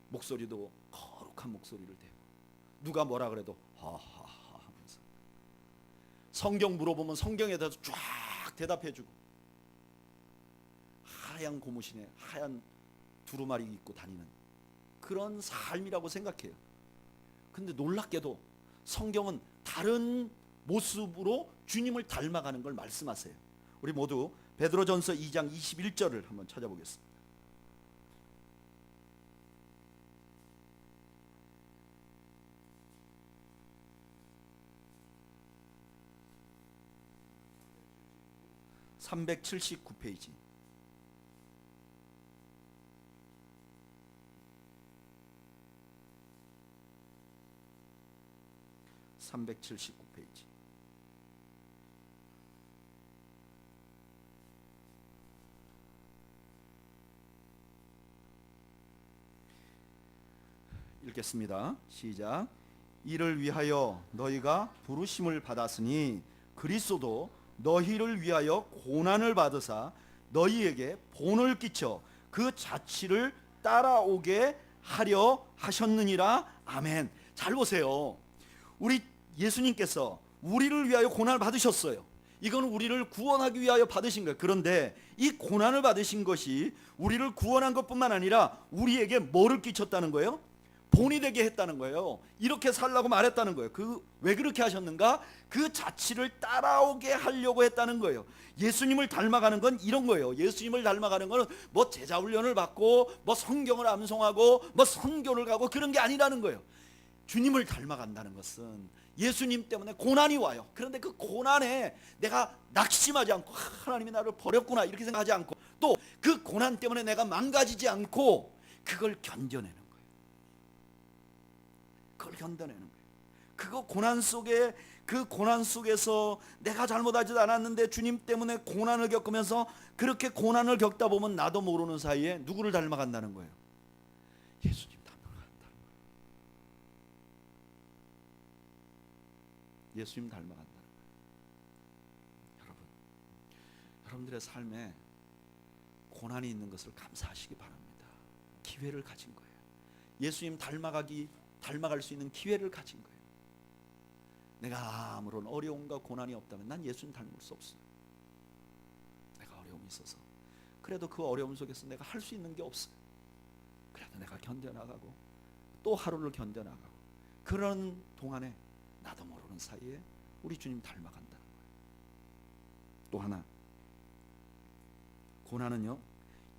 목소리도 거룩한 목소리를 대고, 누가 뭐라 그래도 하하하 하면서, 성경 물어보면 성경에 대해서 쫙 대답해주고, 하얀 고무신에 하얀 두루마리 입고 다니는 그런 삶이라고 생각해요. 근데 놀랍게도 성경은 다른 모습으로 주님을 닮아가는 걸 말씀하세요. 우리 모두 베드로전서 2장 21절을 한번 찾아보겠습니다. (379페이지) 379페이지. 읽겠습니다. 시작. 이를 위하여 너희가 부르심을 받았으니 그리스도도 너희를 위하여 고난을 받으사 너희에게 본을 끼쳐 그 자취를 따라오게 하려 하셨느니라. 아멘. 잘 보세요. 우리 예수님께서 우리를 위하여 고난을 받으셨어요. 이건 우리를 구원하기 위하여 받으신 거예요. 그런데 이 고난을 받으신 것이 우리를 구원한 것뿐만 아니라 우리에게 뭐를 끼쳤다는 거예요? 본이 되게 했다는 거예요. 이렇게 살라고 말했다는 거예요. 왜 그렇게 하셨는가? 그 자취를 따라오게 하려고 했다는 거예요. 예수님을 닮아가는 건 이런 거예요. 예수님을 닮아가는 거는 뭐 제자 훈련을 받고 뭐 성경을 암송하고 뭐 선교를 가고 그런 게 아니라는 거예요. 주님을 닮아간다는 것은 예수님 때문에 고난이 와요. 그런데 그 고난에 내가 낙심하지 않고 하나님이 나를 버렸구나 이렇게 생각하지 않고 또 그 고난 때문에 내가 망가지지 않고 그걸 견뎌내는 거예요. 그걸 견뎌내는 거예요. 그 고난 속에서 내가 잘못하지도 않았는데 주님 때문에 고난을 겪으면서 그렇게 고난을 겪다 보면 나도 모르는 사이에 누구를 닮아간다는 거예요? 예수님 닮아간다는 거예요. 예수님 닮아간다는 거예요. 여러분들의 삶에 고난이 있는 것을 감사하시기 바랍니다. 기회를 가진 거예요. 예수님 닮아갈 수 있는 기회를 가진 거예요. 내가 아무런 어려움과 고난이 없다면 난 예수님 닮을 수 없어요. 내가 어려움이 있어서 그래도 그 어려움 속에서 내가 할 수 있는 게 없어요. 그래도 내가 견뎌나가고 또 하루를 견뎌나가고 그런 동안에 나도 모르는 사이에 우리 주님 닮아간다는 거예요. 또 하나, 고난은요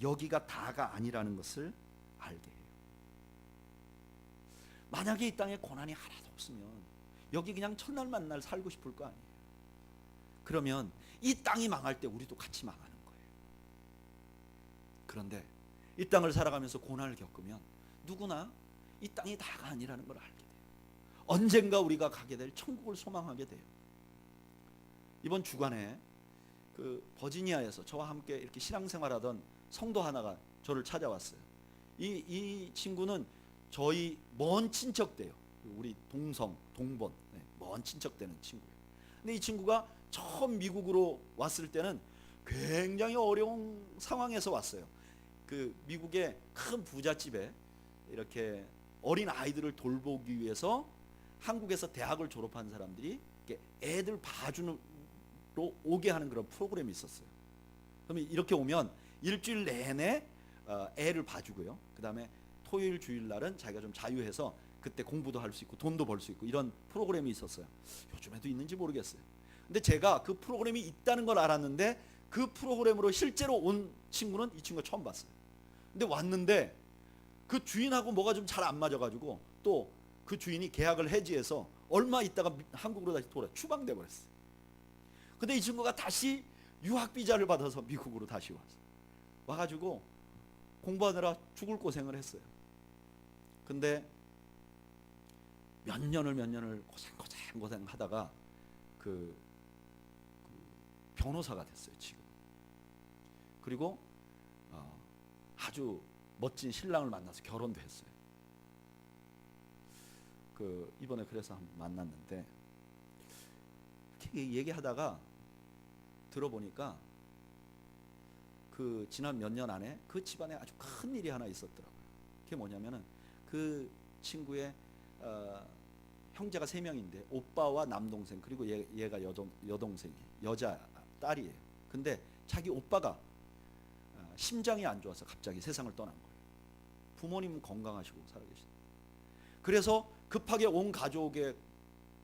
여기가 다가 아니라는 것을 알게 해요. 만약에 이 땅에 고난이 하나도 없으면 여기 그냥 첫날 만날 살고 싶을 거 아니에요. 그러면 이 땅이 망할 때 우리도 같이 망하는 거예요. 그런데 이 땅을 살아가면서 고난을 겪으면 누구나 이 땅이 다가 아니라는 걸 알게 돼요. 언젠가 우리가 가게 될 천국을 소망하게 돼요. 이번 주간에 그 버지니아에서 저와 함께 이렇게 신앙생활하던 성도 하나가 저를 찾아왔어요. 이 친구는 저희 먼 친척 돼요. 우리 동성, 동본, 먼 친척 되는 친구예요. 근데 이 친구가 처음 미국으로 왔을 때는 굉장히 어려운 상황에서 왔어요. 그 미국의 큰 부잣집에 이렇게 어린 아이들을 돌보기 위해서 한국에서 대학을 졸업한 사람들이 애들 봐주는 로 오게 하는 그런 프로그램이 있었어요. 그러면 이렇게 오면 일주일 내내 애를 봐주고요. 그 다음에 토요일 주일날은 자기가 좀 자유해서 그때 공부도 할 수 있고 돈도 벌 수 있고 이런 프로그램이 있었어요. 요즘에도 있는지 모르겠어요. 근데 제가 그 프로그램이 있다는 걸 알았는데 그 프로그램으로 실제로 온 친구는 이 친구가 처음 봤어요. 근데 왔는데 그 주인하고 뭐가 좀 잘 안 맞아가지고 또 그 주인이 계약을 해지해서 얼마 있다가 한국으로 다시 추방돼 버렸어요. 근데 이 친구가 다시 유학 비자를 받아서 미국으로 다시 와가지고 공부하느라 죽을 고생을 했어요. 근데 몇 년을 고생 하다가 그 변호사가 됐어요 지금. 그리고 아주 멋진 신랑을 만나서 결혼도 했어요. 이번에 그래서 한번 만났는데 이렇게 얘기하다가 들어보니까 그 지난 몇 년 안에 그 집안에 아주 큰 일이 하나 있었더라고요. 그게 뭐냐면은 그 친구의 형제가 3명인데 오빠와 남동생 그리고 얘가 여동생이 여자 딸이에요. 근데 자기 오빠가 심장이 안 좋아서 갑자기 세상을 떠난 거예요. 부모님은 건강하시고 살아계시다. 그래서 급하게 온 가족의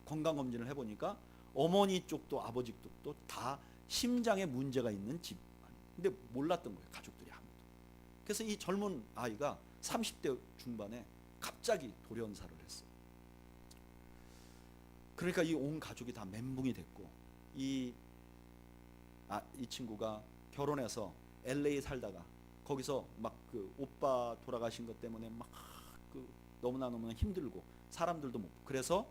건강검진을 해보니까 어머니 쪽도 아버지 쪽도 다 심장에 문제가 있는 집안. 근데 몰랐던 거예요 가족들이 아무도. 그래서 이 젊은 아이가 30대 중반에 갑자기 돌연사를 했어요. 그러니까 이 온 가족이 다 멘붕이 됐고 이 친구가 결혼해서 LA 살다가 거기서 막 그 오빠 돌아가신 것 때문에 막 너무나 힘들고 사람들도 못. 그래서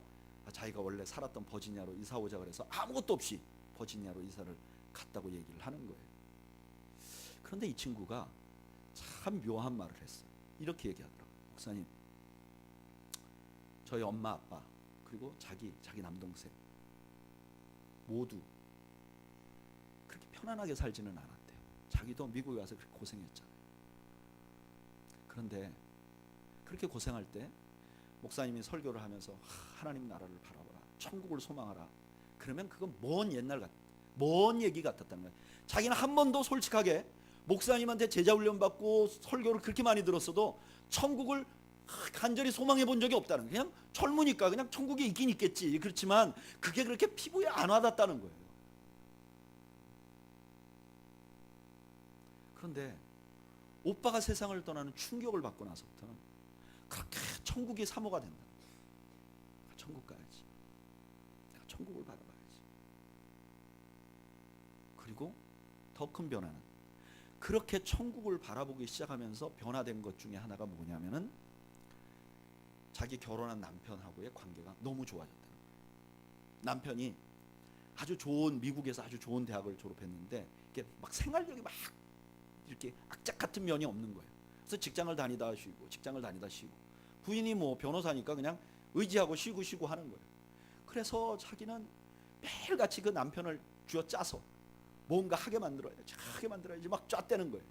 자기가 원래 살았던 버지니아로 이사 오자 그래서 아무것도 없이 버지니아로 이사를 갔다고 얘기를 하는 거예요. 그런데 이 친구가 참 묘한 말을 했어요. 이렇게 얘기하더라고요. 목사님, 저희 엄마 아빠 그리고 자기 남동생 모두 그렇게 편안하게 살지는 않았대요. 자기도 미국에 와서 그렇게 고생했잖아요. 그런데 그렇게 고생할 때 목사님이 설교를 하면서 하나님 나라를 바라보라, 천국을 소망하라. 그러면 그건 먼 얘기 같았다는 거예요. 자기는 한 번도 솔직하게 목사님한테 제자 훈련 받고 설교를 그렇게 많이 들었어도 천국을 간절히 소망해 본 적이 없다는 거예요. 그냥 젊으니까 그냥 천국에 있긴 있겠지. 그렇지만 그게 그렇게 피부에 안 와닿았다는 거예요. 그런데 오빠가 세상을 떠나는 충격을 받고 나서부터는 그렇게 천국이 사모가 된다. 내가 천국 가야지. 내가 천국을 바라봐야지. 그리고 더 큰 변화는 그렇게 천국을 바라보기 시작하면서 변화된 것 중에 하나가 뭐냐면은 자기 결혼한 남편하고의 관계가 너무 좋아졌다는 거예요. 남편이 아주 좋은 미국에서 아주 좋은 대학을 졸업했는데 이게 막 생활력이 막 이렇게 악착 같은 면이 없는 거예요. 그래서 직장을 다니다 쉬고 부인이 뭐 변호사니까 그냥 의지하고 쉬고 하는 거예요. 그래서 자기는 매일같이 그 남편을 쥐어짜서 뭔가 하게 만들어야지 막 짜대는 거예요.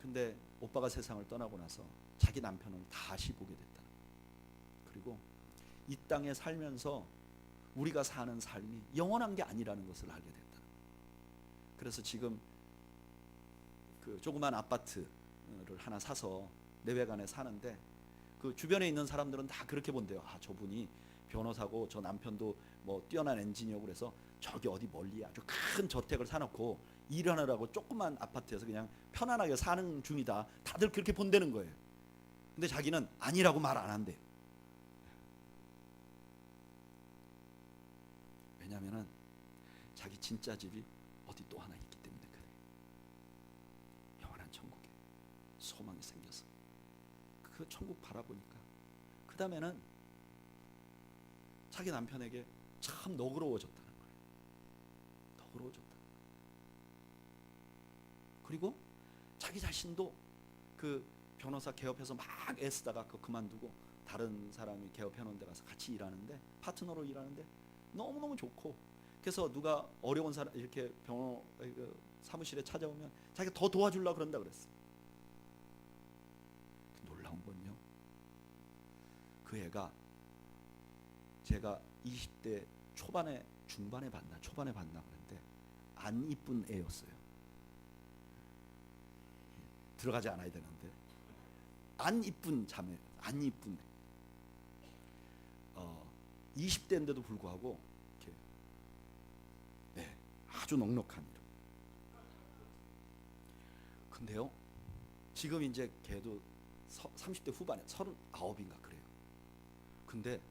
근데 오빠가 세상을 떠나고 나서 자기 남편을 다시 보게 됐다는 거예요. 그리고 이 땅에 살면서 우리가 사는 삶이 영원한 게 아니라는 것을 알게 됐다는 거예요. 그래서 지금 그 조그만 아파트를 하나 사서 내외간에 사는데 그 주변에 있는 사람들은 다 그렇게 본대요. 아, 저분이 변호사고 저 남편도 뭐 뛰어난 엔지니어고 그래서 저기 어디 멀리 아주 큰 저택을 사놓고 일하느라고 조그만 아파트에서 그냥 편안하게 사는 중이다. 다들 그렇게 본다는 거예요. 근데 자기는 아니라고 말 안 한대요. 왜냐하면은 자기 진짜 집이 어디 또 하나 있기 때문에 그래. 영원한 천국에 소망이 생겨서 그 천국 바라보니까 그 다음에는 자기 남편에게 참 너그러워졌다는 거예요. 너그러워졌다는 거예요. 그리고 자기 자신도 그 변호사 개업해서 막 애쓰다가 그거 그만두고 다른 사람이 개업해놓은 데 가서 같이 일하는데 파트너로 일하는데 너무너무 좋고 그래서 누가 어려운 사람 이렇게 사무실에 찾아오면 자기가 더 도와주려고 그런다 그랬어. 놀라운 건요, 그 애가 제가 20대 초반에 봤나 그랬는데 안 이쁜 애였어요. 들어가지 않아야 되는데 안 이쁜 자매, 안 이쁜 애. 20대인데도 불구하고 이렇게 아주 넉넉한 이름. 근데요, 지금 이제 걔도 30대 후반에 39인가 그래요. 근데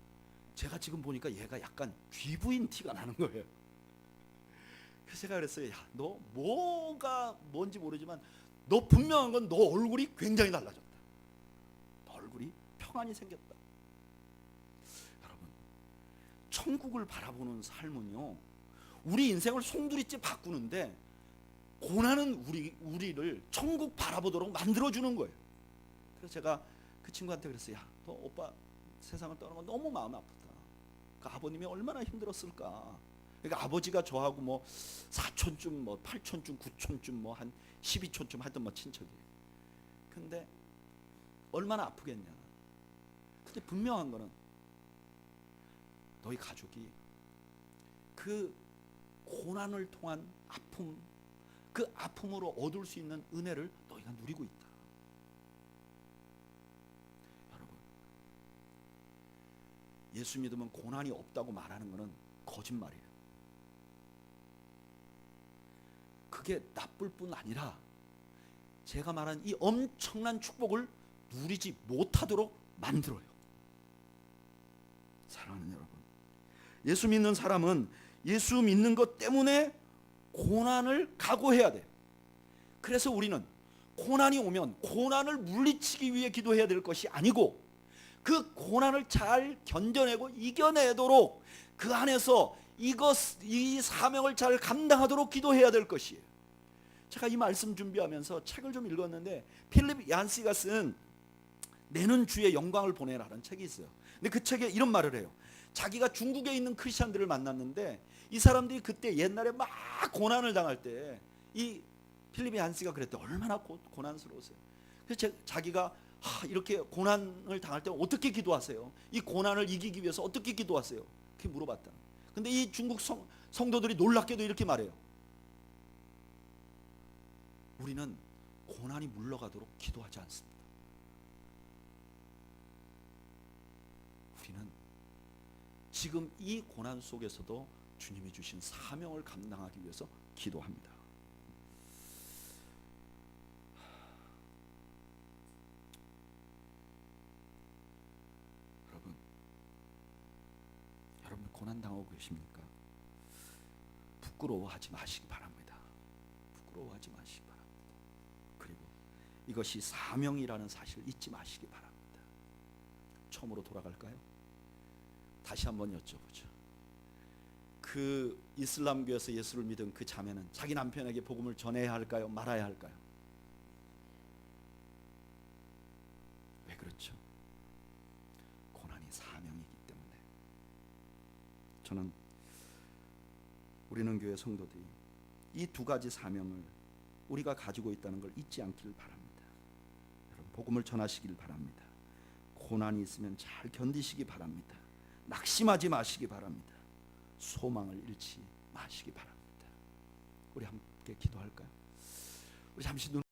제가 지금 보니까 얘가 약간 귀부인 티가 나는 거예요. 그래서 제가 그랬어요. 야, 너 뭐가 뭔지 모르지만 너 분명한 건 너 얼굴이 굉장히 달라졌다. 너 얼굴이 평안이 생겼다. 여러분, 천국을 바라보는 삶은요, 우리 인생을 송두리째 바꾸는데 고난은 우리를 천국 바라보도록 만들어주는 거예요. 그래서 제가 그 친구한테 그랬어요. 야, 너 오빠 세상을 떠나는 건 너무 마음 아프다. 그 아버님이 얼마나 힘들었을까. 그러니까 아버지가 저하고 뭐 사촌쯤, 뭐 8촌쯤, 9촌쯤, 뭐 한 12촌쯤 하여튼 뭐 친척이에요. 근데 얼마나 아프겠냐. 근데 분명한 거는 너희 가족이 그 고난을 통한 아픔, 그 아픔으로 얻을 수 있는 은혜를 너희가 누리고 있다. 여러분, 예수 믿으면 고난이 없다고 말하는 것은 거짓말이에요. 그게 나쁠 뿐 아니라 제가 말한 이 엄청난 축복을 누리지 못하도록 만들어요. 사랑하는 여러분, 예수 믿는 사람은 예수 믿는 것 때문에 고난을 각오해야 돼. 그래서 우리는 고난이 오면 고난을 물리치기 위해 기도해야 될 것이 아니고 그 고난을 잘 견뎌내고 이겨내도록 그 안에서 이 사명을 잘 감당하도록 기도해야 될 것이에요. 제가 이 말씀 준비하면서 책을 좀 읽었는데 필립 얀시가 쓴 내는 주의 영광을 보내라는 책이 있어요. 근데 그 책에 이런 말을 해요. 자기가 중국에 있는 크리스천들을 만났는데 이 사람들이 그때 옛날에 막 고난을 당할 때 이 필립이 한스가 그랬대. 얼마나 고난스러우세요. 그래서 자기가 이렇게 고난을 당할 때 어떻게 기도하세요? 이 고난을 이기기 위해서 어떻게 기도하세요? 그렇게 물어봤다. 근데 이 중국 성도들이 놀랍게도 이렇게 말해요. 우리는 고난이 물러가도록 기도하지 않습니다. 우리는 지금 이 고난 속에서도 주님이 주신 사명을 감당하기 위해서 기도합니다. 여러분 고난 당하고 계십니까? 부끄러워하지 마시기 바랍니다. 부끄러워하지 마시기 바랍니다. 그리고 이것이 사명이라는 사실을 잊지 마시기 바랍니다. 처음으로 돌아갈까요? 다시 한번 여쭤보죠. 그 이슬람교에서 예수를 믿은 그 자매는 자기 남편에게 복음을 전해야 할까요? 말아야 할까요? 왜 그렇죠? 고난이 사명이기 때문에. 저는 우리는 교회 성도들이 이 두 가지 사명을 우리가 가지고 있다는 걸 잊지 않기를 바랍니다. 여러분 복음을 전하시길 바랍니다. 고난이 있으면 잘 견디시기 바랍니다. 낙심하지 마시기 바랍니다. 소망을 잃지 마시기 바랍니다. 우리 함께 기도할까요? 우리 잠시 눈